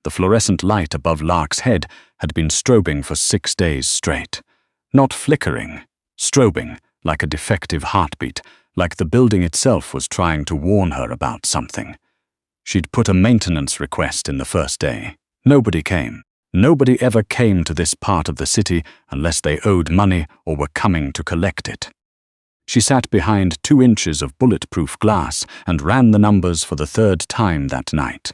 The fluorescent light above Lark's head had been strobing for 6 days straight. Not flickering, strobing, like a defective heartbeat, like the building itself was trying to warn her about something. She'd put a maintenance request in the first day. Nobody came. Nobody ever came to this part of the city unless they owed money or were coming to collect it. She sat behind 2 inches of bulletproof glass and ran the numbers for the 3rd time that night.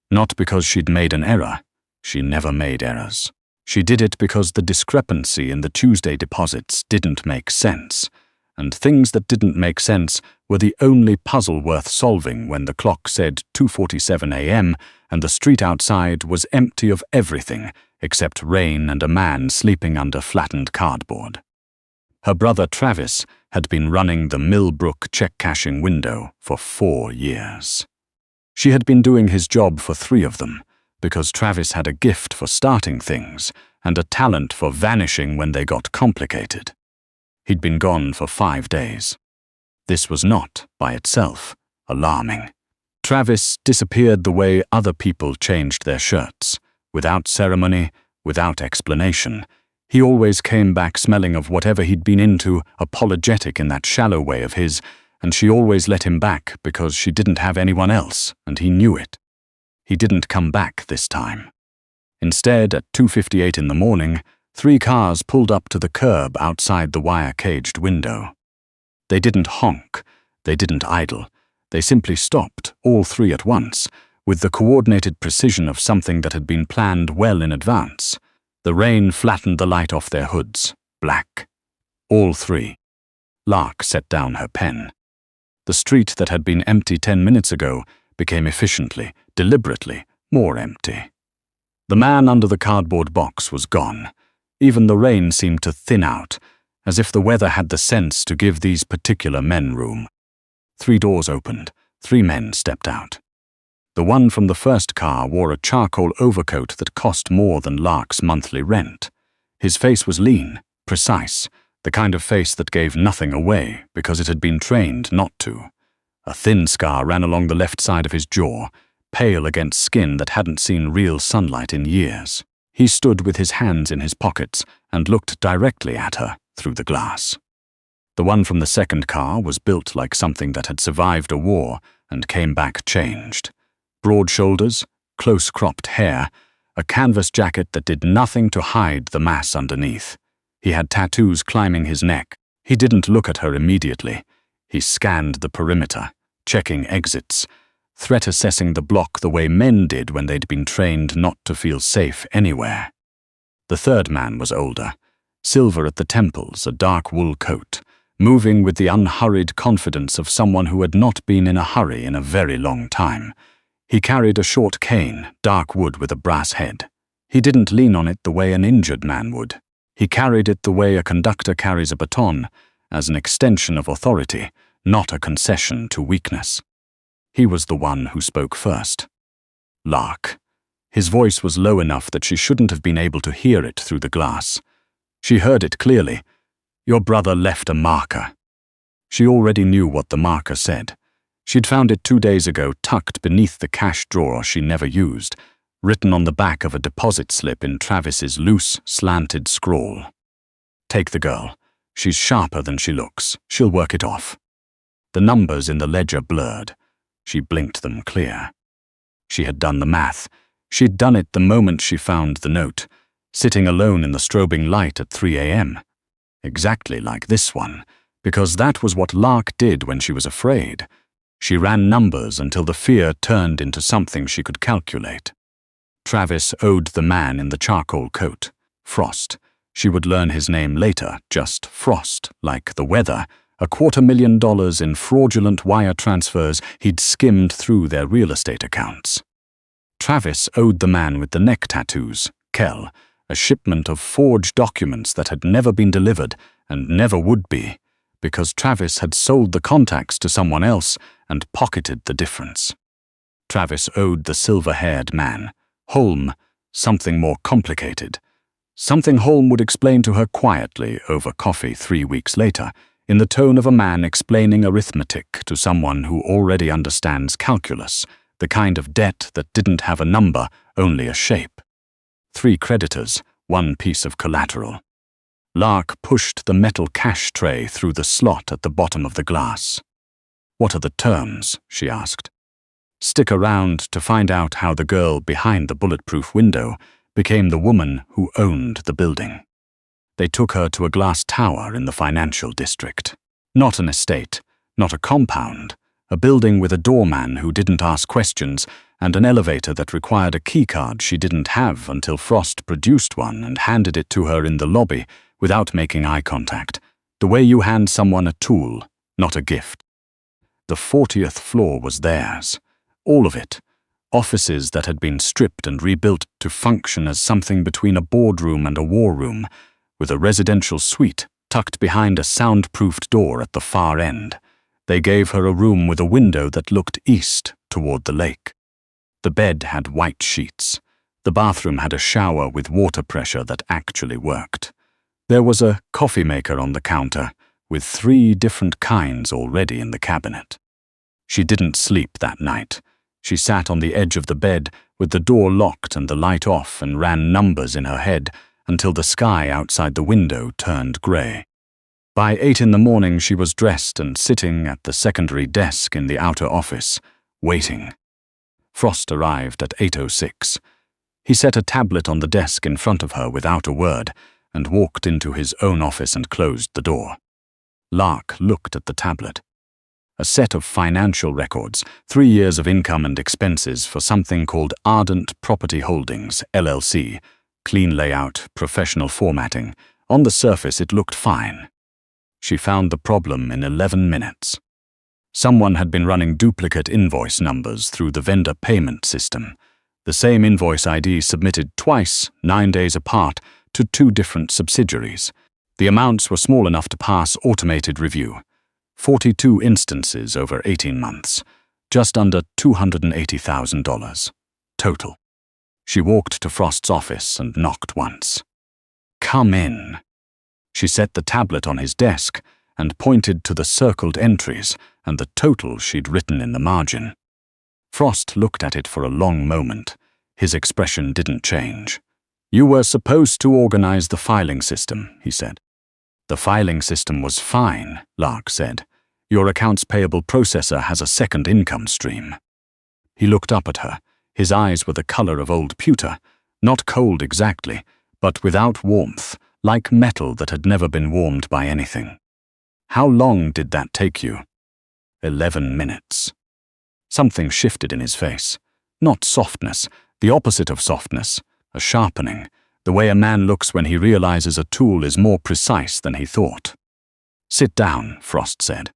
Not because she'd made an error. She never made errors. She did it because the discrepancy in the Tuesday deposits didn't make sense, and things that didn't make sense were the only puzzle worth solving when the clock said 2:47 a.m. and the street outside was empty of everything except rain and a man sleeping under flattened cardboard. Her brother Travis had been running the Millbrook check-cashing window for 4 years. She had been doing his job for 3 of them, because Travis had a gift for starting things and a talent for vanishing when they got complicated. He'd been gone for 5 days. This was not, by itself, alarming. Travis disappeared the way other people changed their shirts, without ceremony, without explanation. He always came back smelling of whatever he'd been into, apologetic in that shallow way of his, and she always let him back because she didn't have anyone else, and he knew it. He didn't come back this time. Instead, at 2:58 in the morning, 3 cars pulled up to the curb outside the wire-caged window. They didn't honk, they didn't idle, they simply stopped, all 3 at once, with the coordinated precision of something that had been planned well in advance. The rain flattened the light off their hoods, black. All 3. Lark set down her pen. The street that had been empty 10 minutes ago became efficiently, deliberately, more empty. The man under the cardboard box was gone. Even the rain seemed to thin out, as if the weather had the sense to give these particular men room. 3 doors opened. 3 men stepped out. The one from the first car wore a charcoal overcoat that cost more than Lark's monthly rent. His face was lean, precise, the kind of face that gave nothing away because it had been trained not to. A thin scar ran along the left side of his jaw, pale against skin that hadn't seen real sunlight in years. He stood with his hands in his pockets and looked directly at her through the glass. The one from the second car was built like something that had survived a war and came back changed. Broad shoulders, close-cropped hair, a canvas jacket that did nothing to hide the mass underneath. He had tattoos climbing his neck. He didn't look at her immediately. He scanned the perimeter, checking exits, threat assessing the block the way men did when they'd been trained not to feel safe anywhere. The third man was older, silver at the temples, a dark wool coat, moving with the unhurried confidence of someone who had not been in a hurry in a very long time. He carried a short cane, dark wood with a brass head. He didn't lean on it the way an injured man would. He carried it the way a conductor carries a baton, as an extension of authority, not a concession to weakness. He was the one who spoke first. Lark. His voice was low enough that she shouldn't have been able to hear it through the glass. She heard it clearly. Your brother left a marker. She already knew what the marker said. She'd found it 2 days ago tucked beneath the cash drawer she never used, written on the back of a deposit slip in Travis's loose, slanted scrawl. Take the girl. She's sharper than she looks. She'll work it off. The numbers in the ledger blurred. She blinked them clear. She had done the math. She'd done it the moment she found the note, sitting alone in the strobing light at 3 a.m. Exactly like this one, because that was what Lark did when she was afraid. She ran numbers until the fear turned into something she could calculate. Travis owed the man in the charcoal coat, Frost. She would learn his name later, just Frost, like the weather, $250,000 in fraudulent wire transfers he'd skimmed through their real estate accounts. Travis owed the man with the neck tattoos, Kell, a shipment of forged documents that had never been delivered and never would be, because Travis had sold the contacts to someone else and pocketed the difference. Travis owed the silver-haired man, Holm, something more complicated. Something Holm would explain to her quietly over coffee 3 weeks later, in the tone of a man explaining arithmetic to someone who already understands calculus, the kind of debt that didn't have a number, only a shape. 3 creditors, 1 piece of collateral. Lark pushed the metal cash tray through the slot at the bottom of the glass. "What are the terms?" she asked. Stick around to find out how the girl behind the bulletproof window became the woman who owned the building. They took her to a glass tower in the financial district. Not an estate, not a compound, a building with a doorman who didn't ask questions and an elevator that required a keycard she didn't have until Frost produced one and handed it to her in the lobby without making eye contact, the way you hand someone a tool, not a gift. The 40th floor was theirs, all of it. Offices that had been stripped and rebuilt to function as something between a boardroom and a war room, with a residential suite tucked behind a soundproofed door at the far end. They gave her a room with a window that looked east toward the lake. The bed had white sheets. The bathroom had a shower with water pressure that actually worked. There was a coffee maker on the counter, with 3 different kinds already in the cabinet. She didn't sleep that night. She sat on the edge of the bed with the door locked and the light off and ran numbers in her head until the sky outside the window turned grey. By 8 in the morning she was dressed and sitting at the secondary desk in the outer office, waiting. Frost arrived at 8:06. He set a tablet on the desk in front of her without a word and walked into his own office and closed the door. Lark looked at the tablet. A set of financial records, 3 years of income and expenses for something called Ardent Property Holdings, LLC. Clean layout, professional formatting. On the surface it looked fine. She found the problem in 11 minutes. Someone had been running duplicate invoice numbers through the vendor payment system. The same invoice ID submitted twice, 9 days apart, to 2 different subsidiaries. The amounts were small enough to pass automated review. 42 instances over 18 months, just under $280,000 total. She walked to Frost's office and knocked once. "Come in." She set the tablet on his desk and pointed to the circled entries and the total she'd written in the margin. Frost looked at it for a long moment. His expression didn't change. "You were supposed to organize the filing system," he said. "The filing system was fine," Lark said. "Your accounts payable processor has a second income stream." He looked up at her. His eyes were the color of old pewter, not cold exactly, but without warmth, like metal that had never been warmed by anything. "How long did that take you?" 11 minutes. Something shifted in his face. Not softness, the opposite of softness, a sharpening, the way a man looks when he realizes a tool is more precise than he thought. "Sit down," Frost said.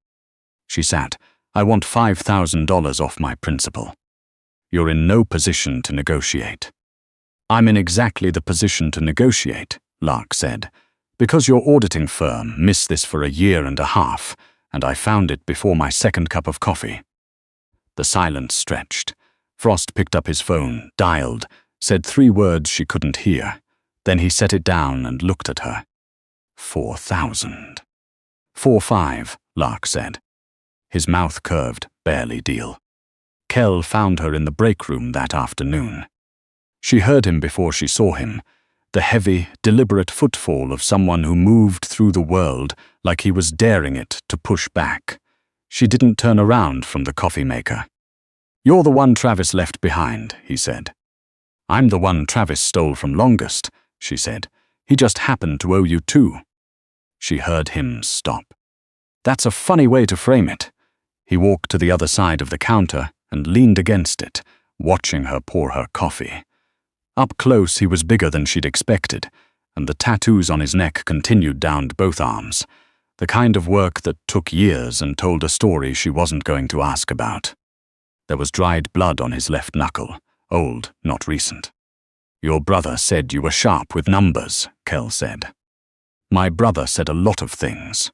She sat. "I want $5,000 off my principal." "You're in no position to negotiate." "I'm in exactly the position to negotiate," Lark said, "because your auditing firm missed this for 1.5 years, and I found it before my second cup of coffee." The silence stretched. Frost picked up his phone, dialed, said 3 words she couldn't hear. Then he set it down and looked at her. 4,000. 4.5, Lark said. His mouth curved, barely deal. Kell found her in the break room that afternoon. She heard him before she saw him, the heavy, deliberate footfall of someone who moved through the world like he was daring it to push back. She didn't turn around from the coffee maker. "You're the one Travis left behind," he said. "I'm the one Travis stole from Longest," she said. "He just happened to owe you 2. She heard him stop. "That's a funny way to frame it." He walked to the other side of the counter and leaned against it, watching her pour her coffee. Up close he was bigger than she'd expected, and the tattoos on his neck continued down both arms, the kind of work that took years and told a story she wasn't going to ask about. There was dried blood on his left knuckle, old, not recent. "Your brother said you were sharp with numbers," Kell said. "My brother said a lot of things.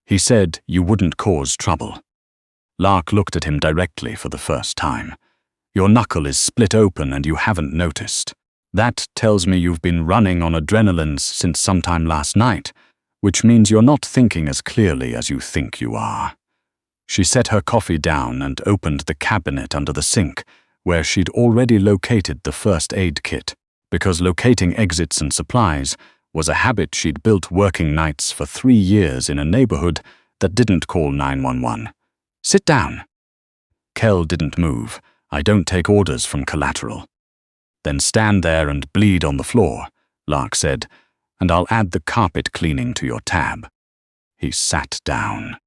He said you wouldn't cause trouble." Lark looked at him directly for the first time. "Your knuckle is split open and you haven't noticed. That tells me you've been running on adrenaline since sometime last night, which means you're not thinking as clearly as you think you are." She set her coffee down and opened the cabinet under the sink, where she'd already located the first aid kit, because locating exits and supplies was a habit she'd built working nights for 3 years in a neighborhood that didn't call 911. "Sit down." Kell didn't move. "I don't take orders from collateral." "Then stand there and bleed on the floor," Lark said, "and I'll add the carpet cleaning to your tab." He sat down.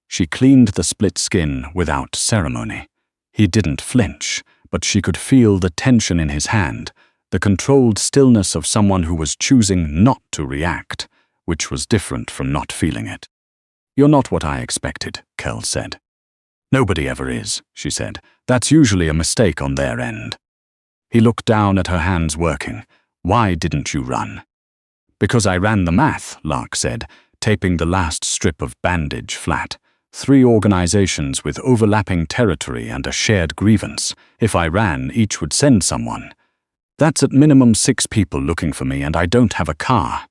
She cleaned the split skin without ceremony. He didn't flinch, but she could feel the tension in his hand, the controlled stillness of someone who was choosing not to react, which was different from not feeling it. "You're not what I expected," Kell said. "Nobody ever is," she said. "That's usually a mistake on their end." He looked down at her hands working. "Why didn't you run?" "Because I ran the math," Lark said, taping the last strip of bandage flat. 3 organizations with overlapping territory and a shared grievance. If I ran, each would send someone. That's at minimum 6 people looking for me, and I don't have a car."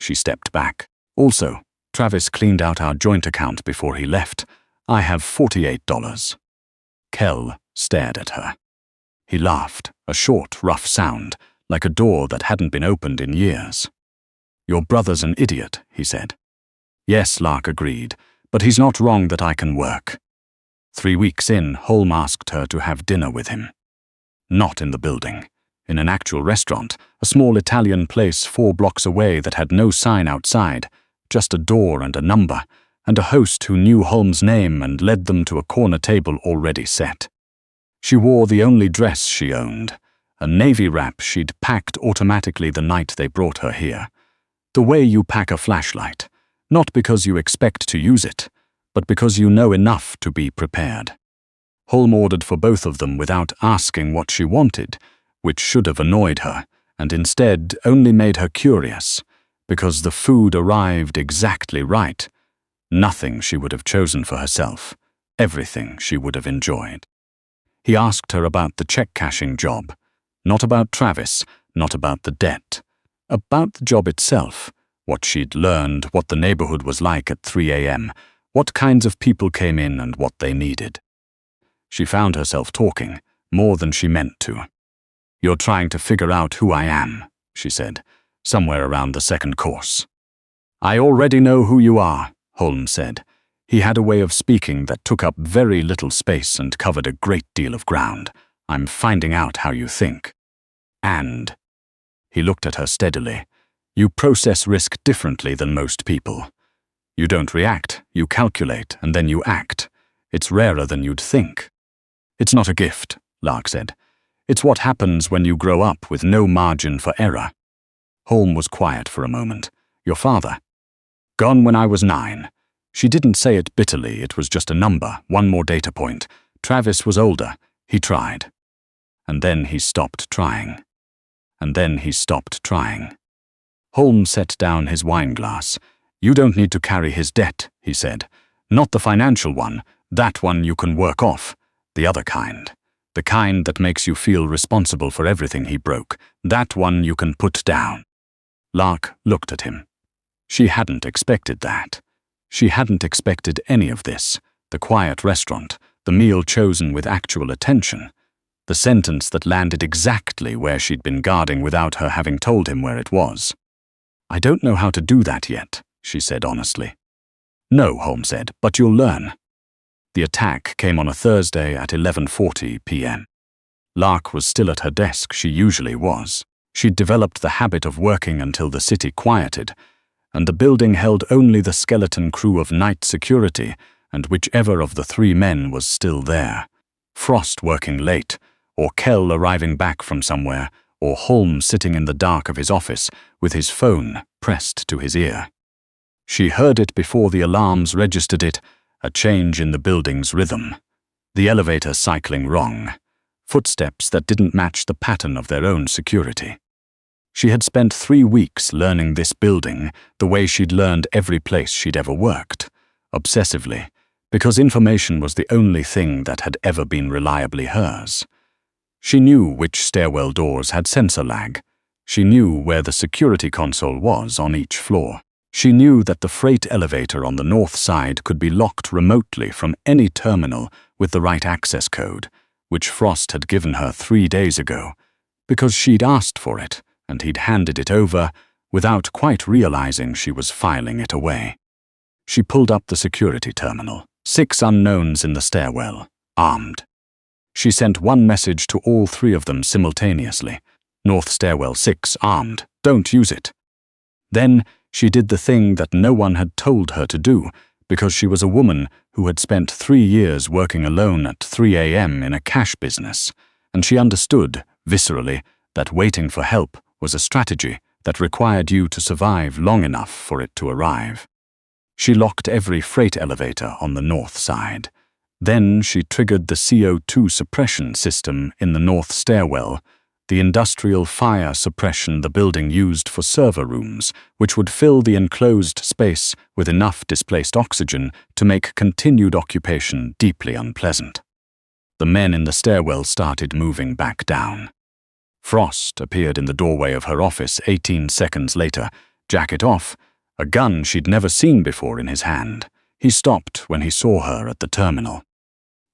She stepped back. "Also, Travis cleaned out our joint account before he left. I have $48. Kell stared at her. He laughed, a short, rough sound, like a door that hadn't been opened in years. "Your brother's an idiot," he said. "Yes," Lark agreed, "but he's not wrong that I can work." 3 weeks in, Holm asked her to have dinner with him. Not in the building. In an actual restaurant, a small Italian place 4 blocks away that had no sign outside, just a door and a number, and a host who knew Holm's name and led them to a corner table already set. She wore the only dress she owned, a navy wrap she'd packed automatically the night they brought her here. The way you pack a flashlight, not because you expect to use it, but because you know enough to be prepared. Holm ordered for both of them without asking what she wanted, which should have annoyed her, and instead only made her curious, because the food arrived exactly right. Nothing she would have chosen for herself, everything she would have enjoyed. He asked her about the check-cashing job, not about Travis, not about the debt, about the job itself, what she'd learned, what the neighborhood was like at 3 a.m., what kinds of people came in and what they needed. She found herself talking, more than she meant to. "You're trying to figure out who I am," she said, somewhere around the 2nd course. "I already know who you are," Holm said. He had a way of speaking that took up very little space and covered a great deal of ground. "I'm finding out how you think." "And?" He looked at her steadily. "You process risk differently than most people. You don't react, you calculate, and then you act. It's rarer than you'd think." "It's not a gift," Lark said. "It's what happens when you grow up with no margin for error." Holm was quiet for a moment. "Your father?" "Gone when I was 9. She didn't say it bitterly, it was just a number, one more data point. Travis was older. He tried. And then he stopped trying. And then he stopped trying. Holm set down his wine glass. "You don't need to carry his debt," he said. "Not the financial one. That one you can work off. The other kind. The kind that makes you feel responsible for everything he broke. That one you can put down." Lark looked at him. She hadn't expected that. She hadn't expected any of this. The quiet restaurant, the meal chosen with actual attention. The sentence that landed exactly where she'd been guarding without her having told him where it was. "I don't know how to do that yet," she said honestly. "No," Holm said, "but you'll learn." The attack came on a Thursday at 11:40 p.m. Lark was still at her desk, she usually was. She'd developed the habit of working until the city quieted, and the building held only the skeleton crew of night security and whichever of the 3 men was still there. Frost working late, or Kell arriving back from somewhere, or Holm sitting in the dark of his office with his phone pressed to his ear. She heard it before the alarms registered it, a change in the building's rhythm. The elevator cycling wrong. Footsteps that didn't match the pattern of their own security. She had spent 3 weeks learning this building the way she'd learned every place she'd ever worked, obsessively, because information was the only thing that had ever been reliably hers. She knew which stairwell doors had sensor lag. She knew where the security console was on each floor. She knew that the freight elevator on the north side could be locked remotely from any terminal with the right access code, which Frost had given her 3 days ago, because she'd asked for it and he'd handed it over without quite realizing she was filing it away. She pulled up the security terminal. 6 unknowns in the stairwell, armed. She sent one message to all 3 of them simultaneously. North Stairwell 6, armed. Don't use it. Then she did the thing that no one had told her to do, because she was a woman who had spent 3 years working alone at 3 a.m. in a cash business, and she understood, viscerally, that waiting for help was a strategy that required you to survive long enough for it to arrive. She locked every freight elevator on the north side. Then she triggered the CO2 suppression system in the north stairwell, the industrial fire suppression the building used for server rooms, which would fill the enclosed space with enough displaced oxygen to make continued occupation deeply unpleasant. The men in the stairwell started moving back down. Frost appeared in the doorway of her office 18 seconds later, jacket off, a gun she'd never seen before in his hand. He stopped when he saw her at the terminal.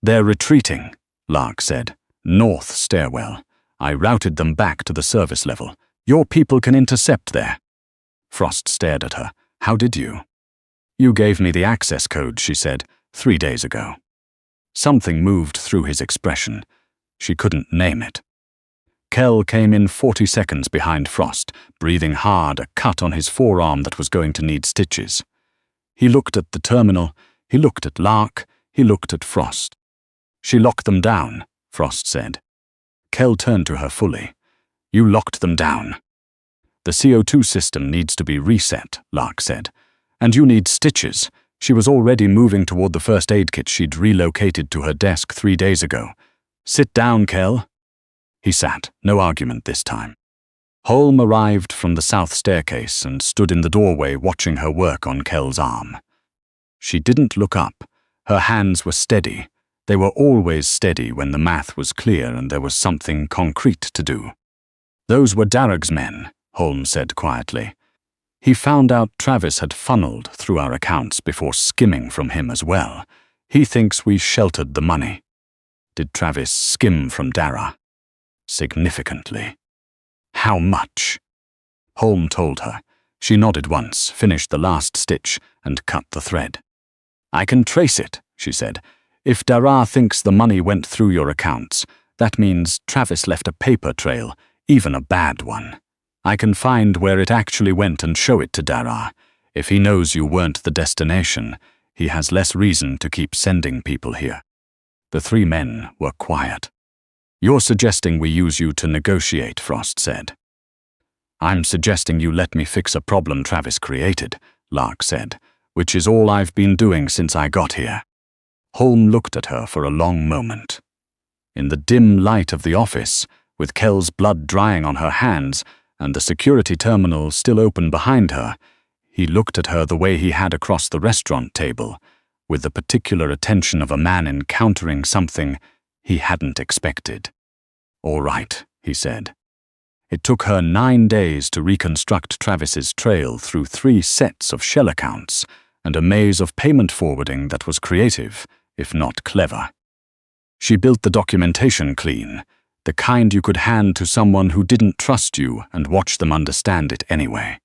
"They're retreating," Lark said. "North stairwell. I routed them back to the service level. Your people can intercept there." Frost stared at her. "How did you?" "You gave me the access code," she said, 3 days ago." Something moved through his expression. She couldn't name it. Kell came in 40 seconds behind Frost, breathing hard, a cut on his forearm that was going to need stitches. He looked at the terminal, he looked at Lark, he looked at Frost. "She locked them down," Frost said. Kell turned to her fully. "You locked them down." "The CO2 system needs to be reset," Lark said. "And you need stitches." She was already moving toward the first aid kit she'd relocated to her desk 3 days ago. "Sit down, Kell." He sat, no argument this time. Holm arrived from the south staircase and stood in the doorway watching her work on Kell's arm. She didn't look up. Her hands were steady. They were always steady when the math was clear and there was something concrete to do. "Those were Darrag's men," Holm said quietly. "He found out Travis had funneled through our accounts before skimming from him as well. He thinks we sheltered the money." "Did Travis skim from Darragh?" "Significantly." "How much?" Holm told her. She nodded once, finished the last stitch, and cut the thread. "I can trace it," she said. "If Darragh thinks the money went through your accounts, that means Travis left a paper trail, even a bad one. I can find where it actually went and show it to Darragh. If he knows you weren't the destination, he has less reason to keep sending people here." The 3 men were quiet. "You're suggesting we use you to negotiate," Frost said. "I'm suggesting you let me fix a problem Travis created," Lark said, "which is all I've been doing since I got here." Holm looked at her for a long moment. In the dim light of the office, with Kell's blood drying on her hands and the security terminal still open behind her, he looked at her the way he had across the restaurant table, with the particular attention of a man encountering something he hadn't expected. "All right," he said. It took her 9 days to reconstruct Travis's trail through 3 sets of shell accounts and a maze of payment forwarding that was creative, if not clever. She built the documentation clean, the kind you could hand to someone who didn't trust you and watch them understand it anyway.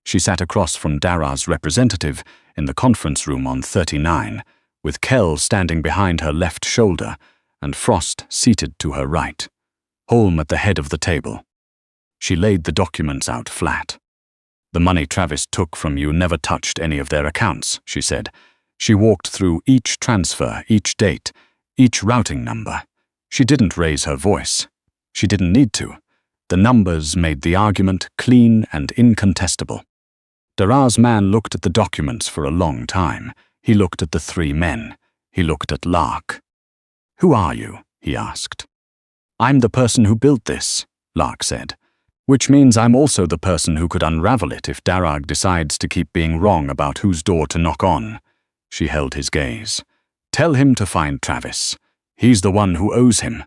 She sat across from Darragh's representative in the conference room on 39, with Kell standing behind her left shoulder and Frost seated to her right, Holm at the head of the table. She laid the documents out flat. "The money Travis took from you never touched any of their accounts," she said. She walked through each transfer, each date, each routing number. She didn't raise her voice. She didn't need to. The numbers made the argument clean and incontestable. Darragh's man looked at the documents for a long time. He looked at the 3 men. He looked at Lark. "Who are you?" he asked. "I'm the person who built this," Lark said. "Which means I'm also the person who could unravel it if Darragh decides to keep being wrong about whose door to knock on." She held his gaze. "Tell him to find Travis. He's the one who owes him."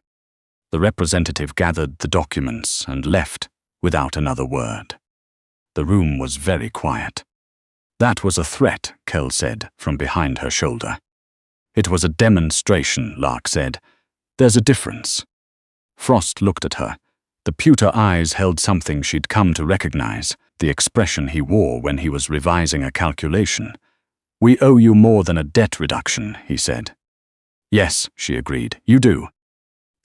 The representative gathered the documents and left without another word. The room was very quiet. "That was a threat," Kell said from behind her shoulder. "It was a demonstration," Lark said. There's a difference. Frost looked at her. The pewter eyes held something she'd come to recognize, the expression he wore when he was revising a calculation. "We owe you more than a debt reduction," he said. "Yes," she agreed, "you do."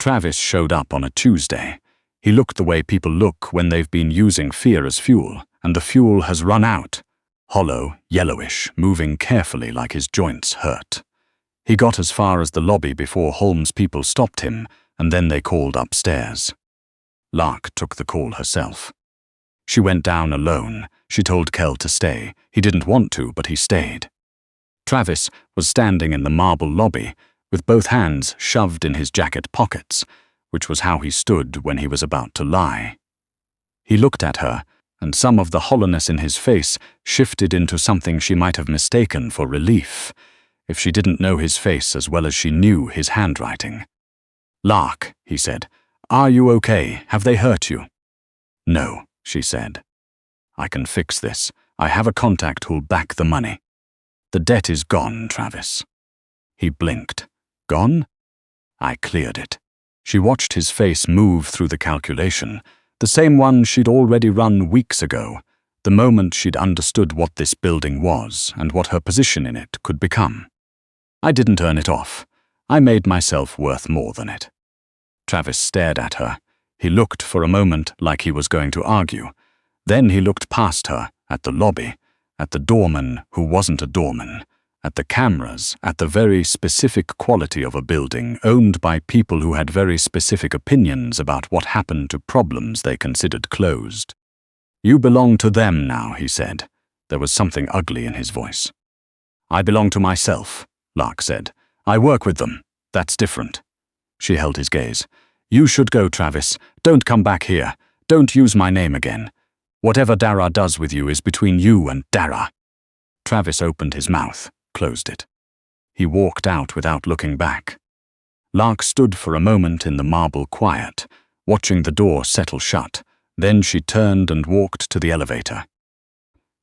Travis showed up on a Tuesday. He looked the way people look when they've been using fear as fuel, and the fuel has run out. Hollow, yellowish, moving carefully like his joints hurt. He got as far as the lobby before Holm's people stopped him, and then they called upstairs. Lark took the call herself. She went down alone. She told Kell to stay. He didn't want to, but he stayed. Travis was standing in the marble lobby, with both hands shoved in his jacket pockets, which was how he stood when he was about to lie. He looked at her, and some of the hollowness in his face shifted into something she might have mistaken for relief, if she didn't know his face as well as she knew his handwriting. "Lark," he said, "are you okay? Have they hurt you?" "No," she said. "I can fix this. I have a contact who'll back the money." "The debt is gone, Travis." He blinked. "Gone?" "I cleared it." She watched his face move through the calculation, the same one she'd already run weeks ago, the moment she'd understood what this building was and what her position in it could become. "I didn't earn it off. I made myself worth more than it." Travis stared at her. He looked for a moment like he was going to argue. Then he looked past her, at the lobby, at the doorman who wasn't a doorman, at the cameras, at the very specific quality of a building owned by people who had very specific opinions about what happened to problems they considered closed. "You belong to them now," he said. There was something ugly in his voice. "I belong to myself," Lark said. "I work with them. That's different." She held his gaze. "You should go, Travis. Don't come back here. Don't use my name again. Whatever Dara does with you is between you and Dara." Travis opened his mouth, closed it. He walked out without looking back. Lark stood for a moment in the marble quiet, watching the door settle shut. Then she turned and walked to the elevator.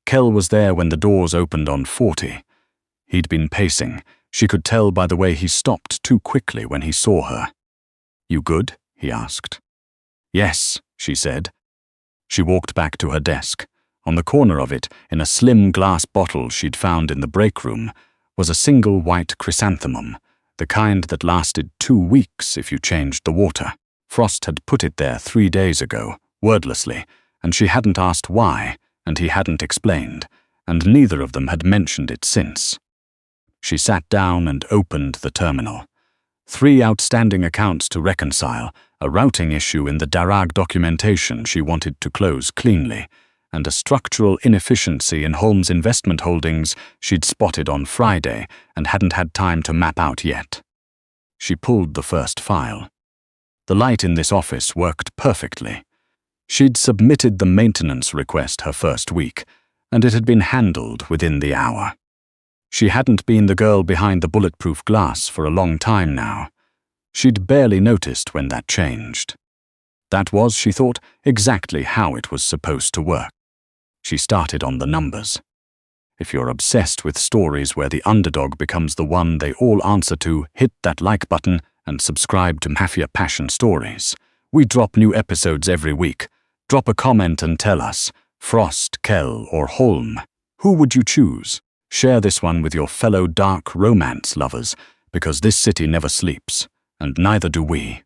Kell was there when the doors opened on 40. He'd been pacing. She could tell by the way he stopped too quickly when he saw her. "You good?" he asked. "Yes," she said. She walked back to her desk. On the corner of it, in a slim glass bottle she'd found in the break room, was a single white chrysanthemum, the kind that lasted 2 weeks if you changed the water. Frost had put it there 3 days ago, wordlessly, and she hadn't asked why, and he hadn't explained, and neither of them had mentioned it since. She sat down and opened the terminal. 3 outstanding accounts to reconcile, a routing issue in the Darag documentation she wanted to close cleanly, and a structural inefficiency in Holm's investment holdings she'd spotted on Friday and hadn't had time to map out yet. She pulled the first file. The light in this office worked perfectly. She'd submitted the maintenance request her first week, and it had been handled within the hour. She hadn't been the girl behind the bulletproof glass for a long time now. She'd barely noticed when that changed. That was, she thought, exactly how it was supposed to work. She started on the numbers. If you're obsessed with stories where the underdog becomes the one they all answer to, hit that like button and subscribe to Mafia Passion Stories. We drop new episodes every week. Drop a comment and tell us, Frost, Kell, or Holm, who would you choose? Share this one with your fellow dark romance lovers, because this city never sleeps, and neither do we.